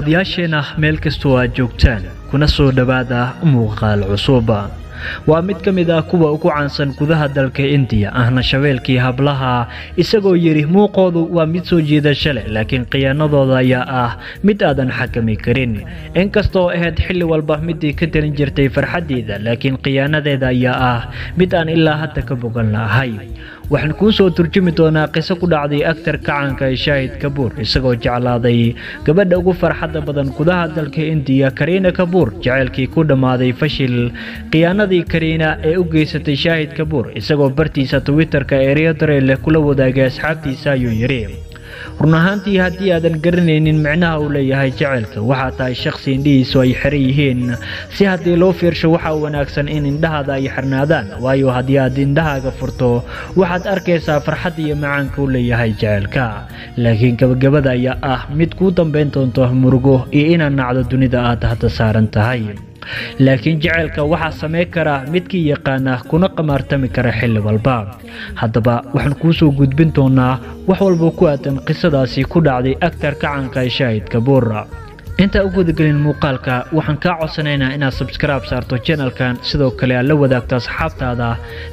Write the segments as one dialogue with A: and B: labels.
A: daawadayaasheena meel kastoo aad joogtaan kuna soo dhawaada muuqaal cusub waa mid ka mid ah kuwa ugu caansan gudaha dalka India ahna shabeelkii hablaha isagoo yiri muuqoodu waa mid soo jeedasho leh laakiin qiyaanadooda ayaa ah mid aadan xakami karin inkastoo ahayd xilli walba midii ka talin jirtay farxadeeda laakiin qiyaanadeeda ayaa ah mid aan ilaa hadda ka bogan lahayn waxaan ku soo turjumi doonaa qiso ku dhacday aktar kacanka Shahid Kapoor isagoo jeclaaday gabadha ugu farxadda badan gudaha dalka India Kareena Kapoor jaceelkii ku dhamaaday fashil qiyaanadii Kareena ee u geysatay Shahid Kapoor isagoo bartiisa Twitter-ka ereyadeele kula wadaagay asxaabtiisa ayuu yiri run ahaantii haddii aadan garanaynin macnaha uu leeyahay jaceelka waxa tahay shakhsi indhihiisu ay xiran yihiin si haddii loo fiirsho waxa wanaagsan in indhahaada ay xirnaadaan waayo haddii aad indhahaaga furto waxaad arkaysaa farxad iyo macaanka uu leeyahay jaceelka laakiin gabagabada ayaa ah mid ku dambeyn doonto murugo iyo inaad nacdo dunida aad hadda saaran tahay laakiin jaceelka waxa sameey kara midkii yaqaana kuna qamartami kara xilli walba haddaba waxaan ku soo gudbin doonaa wax walba ku aadan qisadaasi ku dhacday aktar kacanka Shahid Kapoor inta ugu gudagelin muuqaalka waxaan ka codsanaynaa inaad subscribe saarto channelkan sidoo kale aad la wadaagto asxaabtaada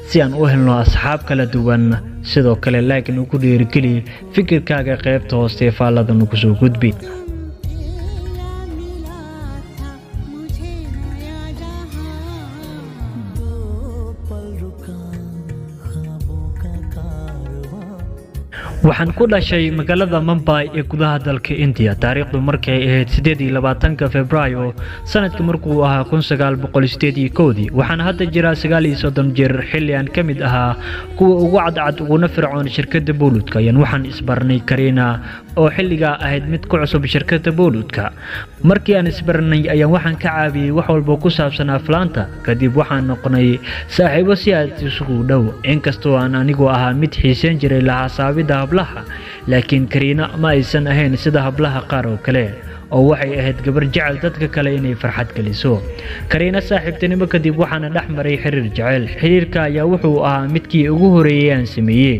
A: si aan u helno asxaab kala duwan sidoo kale like nagu dhiirigeli fikirkaaga qaybta hoose faallada nagu soo gudbi waxaan ku dhashay magaalada Mumbai ee gudaha dalka India taariikhdu markay ahayd 28 Febraayo sanadka markuu ahaa 1981 waxaan hadda jiraa 39 jir xilli aan ka mid ahaa kuwa ugu cadcad uguna fircoon shirkadda booludka ayaan waxaan isbarnay Kareena oo xilliga ahayd mid ku cusub shirkadda booludka markii aan isbarnay ayaan waxaan ka caawiyay wax walba ku saabsan aflaanta kadib waxaan noqonay saaxiibo si aad isugu dhow inkastoo aan anigu ahaa mid xiiseen jiray lahaa saabida hablaha laakiin Kareena ma aysan ahayn sida hablaha qaar oo kale oo waxay ahayd gabar jecel dadka kale inay farxad galiso Kareena saaxiibtinimo kadib waxaan dhaxmaray xiriir jecel xiriirka ayaa wuxuu ahaa midkii ugu horeeyay aan sameeyay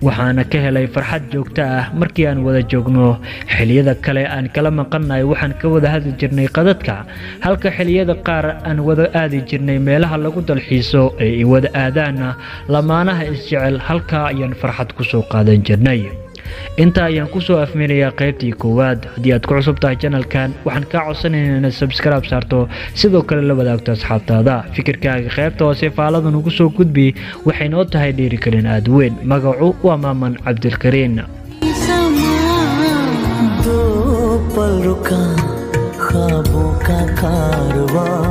A: waxaana ka helay farxad joogto ah markii aan wada joogno xilliyada kale aan kala maqanay waxaan ka wada hadli jirnay qadadka halka xilliyada qaar aan wada aadi jirnay meelaha lagu dalxiiso ee wada aadaan lamaanaha isjecel halka ayaan farxad ku soo qaadan jirnay inta ayaan ku soo afmeerayaa qaybtii koowaad haddii aad ku cusub tahay channelkan waxaan ka codsanaynaa inaad subscribe saarto sidoo kale la wadaagto asxaabtaada fikirkaaga qaybta hoose faallada nagu soo gudbi waxay noo tahay dhiirigelin aad weyn magacu waa Maaman Cabdilkariin
B: पल रुका ख्वाबों का कारवां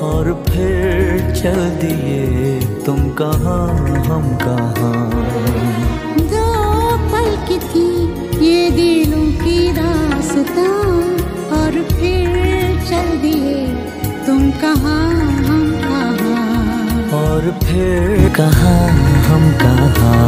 B: और फिर चल दिए तुम कहाँ हम कहाँ
C: दो पल की थी ये दिलों की दास्तां और फिर चल दिए तुम कहाँ हम कहाँ
B: और फिर कहाँ हम कहाँ